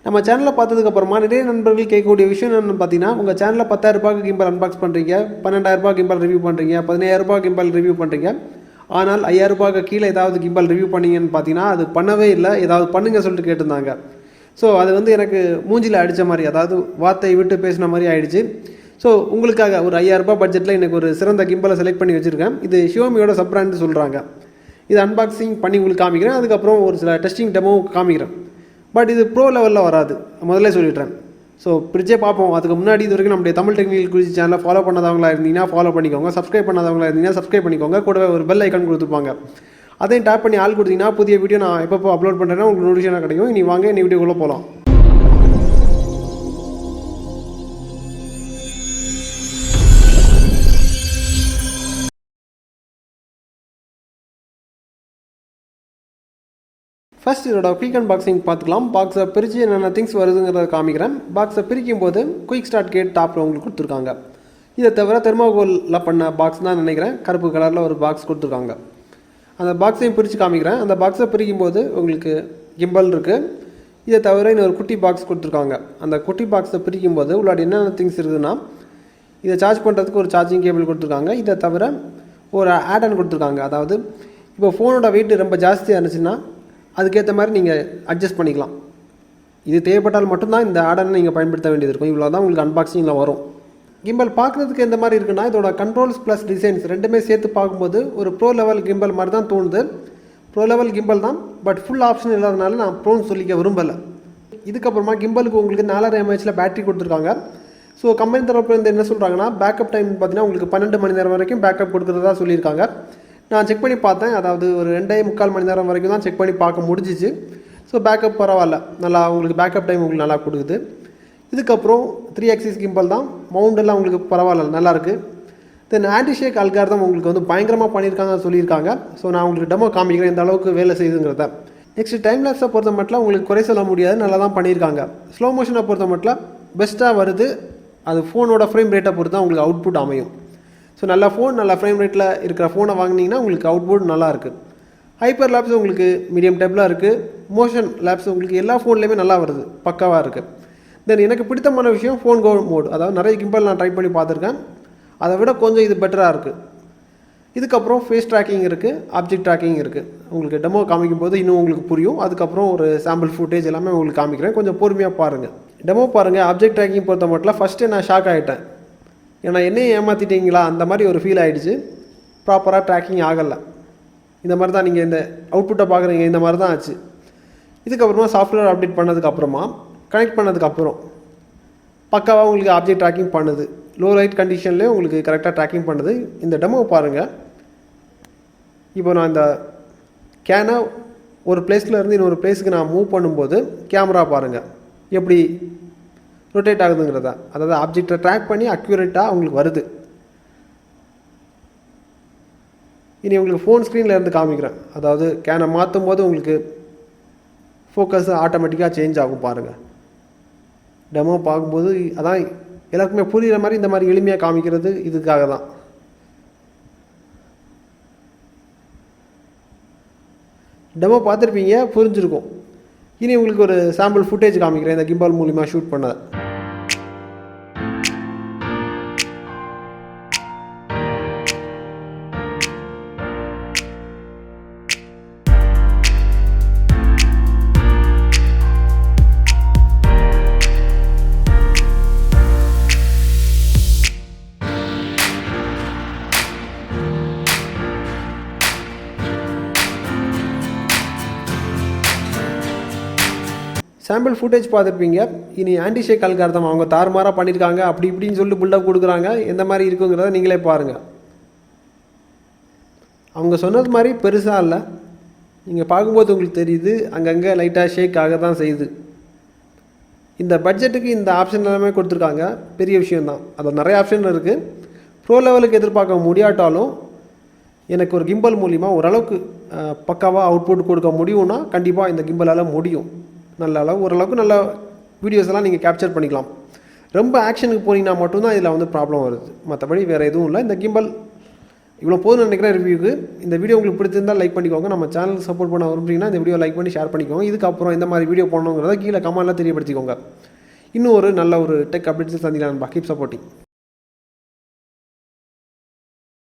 நம்ம சேனலில் பார்த்ததுக்கப்புறமா நிறைய நண்பர்கள் கேட்கக்கூடிய விஷயம் என்னென்னு பார்த்தீங்கன்னா, உங்கள் சேனலில் 10,000 ரூபாய்க்கு கிம்பல் அன்பாக்ஸ் பண்ணுறீங்க, 12,000 ரூபாய் கிம்பல் ரிவ்யூ பண்ணுறீங்க, 15,000 ரூபாய் கிம்பல் ரிவ்யூ பண்ணுறீங்க. ஆனால் 5,000 ரூபாய்க்கு கீழே ஏதாவது கிம்பல் ரிவ்யூ பண்ணீங்கன்னு பார்த்தீங்கன்னா, அது பண்ணவே இல்லை, ஏதாவது பண்ணுங்க சொல்லிட்டு கேட்டிருந்தாங்க. ஸோ அது வந்து எனக்கு மூஞ்சில் அடித்த மாதிரி, அதாவது வார்த்தையை விட்டு பேசின மாதிரி ஆயிடுச்சு. ஸோ உங்களுக்காக ஒரு 5,000 ரூபாய் பட்ஜெட்டில் எனக்கு ஒரு சிறந்த கிம்பலை செலக்ட் பண்ணி வச்சுருக்கேன். இது ஷியோமியோட சப் பிராண்ட் சொல்கிறாங்க. இது அன்பாக்சிங் பண்ணி உங்களுக்கு காமிக்கிறேன். அதுக்கப்புறம் ஒரு சில டெஸ்டிங் டெமோ காமிக்கிறேன். பட் இது ப்ரோ லெவலில் வராது, முதல்ல சொல்லிடுறேன். ஸோ பிரிச்சே பார்ப்போம். அதுக்கு முன்னாடி இது வரைக்கும் நம்முடைய தமிழ் டெக்னிக்கல் குருஜி சேனலை ஃபாலோ பண்ணாதவங்களா இருந்தீங்கன்னா ஃபாலோ பண்ணிக்கோங்க. சப்ஸ்கிரைப் பண்ணாதவங்களா இருந்தீங்கன்னா சப்ஸ்கிரைப் பண்ணிக்கோங்க. கூடவே ஒரு பெல் ஐக்கான் கொடுத்துருப்பாங்க, அதையும் டேப் பண்ணி ஆள் கொடுத்தீங்கன்னா புதிய வீடியோ நான் எப்போ அப்லோட் பண்ணுறேன்னா உங்களுக்கு நோட்டிஃபிகேஷன் கிடைக்கும். இனி வாங்க இந்த வீடியோக்குள்ளே போகலாம். ஃபர்ஸ்ட் இதோட குயிக் அன்பாக்சிங் பார்த்துக்கலாம். பாக்ஸை பிரித்து என்னென்ன திங்ஸ் வருதுங்கிறத காமிக்கிறேன். பாக்ஸை பிரிக்கும் போது குயிக் ஸ்டார்ட் கேட் டாப்பில் உங்களுக்கு கொடுத்துருக்காங்க. இதை தவிர தெர்மாகோலில் பண்ண பாக்ஸ் தான் நினைக்கிறேன். கருப்பு கலரில் ஒரு பாக்ஸ் கொடுத்துருக்காங்க. அந்த பாக்ஸையும் பிரித்து காமிக்கிறேன். அந்த பாக்ஸை பிரிக்கும் போது உங்களுக்கு கிம்பல் இருக்குது. இதை தவிர இன்னொரு குட்டி பாக்ஸ் கொடுத்துருக்காங்க. அந்த குட்டி பாக்ஸை பிரிக்கும் போது உள்ளாடி என்னென்ன திங்ஸ் இருக்குதுன்னா, இதை சார்ஜ் பண்ணுறதுக்கு ஒரு சார்ஜிங் கேபிள் கொடுத்துருக்காங்க. இதை தவிர ஒரு ஆட்-ஆன் கொடுத்துருக்காங்க. அதாவது இப்போ ஃபோனோட வெயிட் ரொம்ப ஜாஸ்தியாக இருந்துச்சுன்னா அதுக்கேற்ற மாதிரி நீங்கள் அட்ஜஸ்ட் பண்ணிக்கலாம். இது தேவைப்பட்டால் மட்டும்தான் இந்த ஆடனை நீங்கள் பயன்படுத்த வேண்டியது இருக்கும். இவ்வளோ தான் உங்களுக்கு அன்பாக்சிங்கில் வரும். கிம்பல் பார்க்குறதுக்கு எந்த மாதிரி இருக்குன்னா, இதோட கண்ட்ரோல்ஸ் ப்ளஸ் டிசைன்ஸ் ரெண்டுமே சேர்த்து பார்க்கும்போது ஒரு ப்ரோ லெவல் கிம்பல் மாதிரி தான் தோணுது. ப்ரோ லெவல் கிம்பல் தான், பட் ஃபுல் ஆப்ஷன் இல்லாதனால நான் ப்ரோன்னு சொல்லிக்க விரும்பலை. இதுக்கப்புறமா கிம்பலுக்கு உங்களுக்கு 4.5 mAh பேட்டரி கொடுத்துருக்காங்க. ஸோ கம்பெனி தரப்பில் இருந்து என்ன சொல்கிறாங்கன்னா, பேக்கப் டைம் பார்த்தீங்கன்னா உங்களுக்கு 12 மணி நேரம் வரைக்கும் பேக்கப் கொடுக்குறதா சொல்லியிருக்காங்க. நான் செக் பண்ணி பார்த்தேன். அதாவது ஒரு 2.25 மணி நேரம் வரைக்கும் தான் செக் பண்ணி பார்க்க முடிஞ்சிச்சு. ஸோ பேக்கப் பரவாயில்ல, நல்லா உங்களுக்கு பேக்கப் டைம் உங்களுக்கு நல்லா கொடுக்குது. இதுக்கப்புறம் 3 axis கிம்பல் தான், மவுண்டெல்லாம் உங்களுக்கு பரவாயில்ல, நல்லாயிருக்கு. தென் ஆன்டி ஷேக் அல்காரிதம் உங்களுக்கு வந்து பயங்கரமாக பண்ணியிருக்காங்க சொல்லியிருக்காங்க. ஸோ நான் உங்களுக்கு டெமோ காமிக்கிறேன் எந்த அளவுக்கு வேலை செய்யுதுங்கிறத. நெக்ஸ்ட் டைம் லேப்ஸை பொறுத்த மட்டும் உங்களுக்கு குறை சொல்ல முடியாது, நல்லா தான் பண்ணியிருக்காங்க. ஸ்லோ மோஷனை பொறுத்த மட்டும் பெஸ்ட்டாக வருது. அது ஃபோனோட ஃப்ரேம் ரேட்டை பொறுத்து தான் உங்களுக்கு அவுட்புட் அமையும். ஸோ நல்ல ஃபோன், நல்ல ஃப்ரேம் ரேட்டில் இருக்கிற ஃபோனை வாங்கினீங்கன்னா உங்களுக்கு அவுட்புட் நல்லா இருக்குது. ஹைப்பர் லேப்ஸ் உங்களுக்கு மீடியம் டைப்பில் இருக்குது. மோஷன் லேப்ஸ் உங்களுக்கு எல்லா ஃபோன்லேயுமே நல்லா வருது, பக்காவாக இருக்குது. தென் எனக்கு பிடித்தமான விஷயம் ஃபோன் கோ மோட். அதாவது நிறைய கிம்பல் நான் ட்ரை பண்ணி பார்த்துருக்கேன், அதை விட கொஞ்சம் இது பெட்டராக இருக்குது. இதுக்கப்புறம் ஃபேஸ் ட்ராக்கிங் இருக்குது, ஆப்ஜெக்ட் ட்ராக்கிங் இருக்குது. உங்களுக்கு டெமோ காமிக்கும் போது இன்னும் உங்களுக்கு புரியும். அதுக்கப்புறம் ஒரு சாம்பிள் ஃபுட்டேஜ் எல்லாமே உங்களுக்கு காமிக்கிறேன், கொஞ்சம் பொறுமையாக பாருங்கள். டெமோ பாருங்கள். ஆப்ஜெக்ட் ட்ராக்கிங் பொறுத்த மட்டும் ஃபஸ்ட்டு நான் ஷாக் ஆகிட்டேன். ஏன்னா என்னையும் ஏமாற்றிட்டீங்களா அந்த மாதிரி ஒரு ஃபீல் ஆகிடுச்சு. ப்ராப்பராக ட்ராக்கிங் ஆகலை. இந்த மாதிரி தான் நீங்கள் இந்த அவுட்புட்டை பார்க்குறீங்க, இந்த மாதிரி தான் ஆச்சு. இதுக்கப்புறமா சாஃப்ட்வேர் அப்டேட் பண்ணதுக்கப்புறமா கனெக்ட் பண்ணதுக்கப்புறம் பக்காவாக உங்களுக்கு ஆப்ஜெக்ட் ட்ராக்கிங் பண்ணுது. லோ லைட் கண்டிஷன்லேயே உங்களுக்கு கரெக்டாக ட்ராக்கிங் பண்ணுது. இந்த டெமோ பாருங்கள். இப்போ நான் இந்த கேனை ஒரு பிளேஸில் இருந்து இன்னொரு பிளேஸுக்கு நான் மூவ் பண்ணும்போது கேமரா பாருங்கள் எப்படி ரொட்டேட் ஆகுதுங்கிறத. அதாவது ஆப்ஜெக்டை ட்ராக் பண்ணி அக்யூரேட்டாக உங்களுக்கு வருது. இனி உங்களுக்கு ஃபோன் ஸ்க்ரீனில் இருந்து காமிக்கிறேன். அதாவது கேனை மாற்றும் போது உங்களுக்கு ஃபோக்கஸ் ஆட்டோமேட்டிக்காக சேஞ்ச் ஆகும் பாருங்கள். டெமோ பார்க்கும்போது அதான் எல்லாருக்குமே புரிகிற மாதிரி இந்த மாதிரி எளிமையாக காமிக்கிறது இதுக்காக தான். டெமோ பார்த்துருப்பீங்க, புரிஞ்சிருக்கும். இனி உங்களுக்கு ஒரு சாம்பிள் ஃபுட்டேஜ் காமிக்கிறேன் இந்த கிம்பால் மூலிமா ஷூட் பண்ண. சாம்பிள் ஃபுட்டேஜ் பார்த்துருப்பீங்க. இனி ஆன்டி ஷேக் அல்காரிதம் அவங்க தாறுமாறாக பண்ணியிருக்காங்க, அப்படி இப்படின்னு சொல்லிட்டு பில்டப் கொடுக்குறாங்க. எந்த மாதிரி இருக்குங்கிறத நீங்களே பாருங்கள். அவங்க சொன்னது மாதிரி பெருசாக இல்லை, நீங்கள் பார்க்கும்போது உங்களுக்கு தெரியுது அங்கங்கே லைட்டாக ஷேக் ஆக தான் செய்யுது. இந்த பட்ஜெட்டுக்கு இந்த ஆப்ஷன் எல்லாமே கொடுத்துருக்காங்க, பெரிய விஷயந்தான். அதில் நிறைய ஆப்ஷன் இருக்குது. ப்ரோ லெவலுக்கு எதிர்பார்க்க முடியாட்டாலும் எனக்கு ஒரு கிம்பல் மூலிமா ஓரளவுக்கு பக்காவாக அவுட்புட் கொடுக்க முடியும்னா கண்டிப்பாக இந்த கிம்பலால் முடியும். நல்ல அளவு ஓரளவுக்கு நல்ல வீடியோஸ் எல்லாம் நீங்கள் கேப்சர் பண்ணிக்கலாம். ரொம்ப ஆக்ஷனுக்கு போனீங்கன்னா மட்டும்தான் இதில் வந்து ப்ராப்ளம் வருது. மற்றபடி வேறு எதுவும் இல்லை. இந்த கிம்பல் இவ்வளோ போதும்னு நினைக்கிறேன் ரிவ்யூக்கு. இந்த வீடியோ உங்களுக்கு பிடிச்சிருந்தால் லைக் பண்ணிக்கோங்க. நம்ம சேனலுக்கு சப்போர்ட் பண்ண விரும்புறீங்கன்னா இந்த வீடியோ லைக் பண்ணி ஷேர் பண்ணிக்கோங்க. இதுக்கப்புறம் இந்த மாதிரி வீடியோ பண்ணணுங்கிறத கீழே கமெண்ட்டில் தெரியப்படுத்திக்கோங்க. இன்னும் ஒரு நல்ல ஒரு டெக் அப்டேட்ஸ் சந்திக்கலாம். Keep supporting.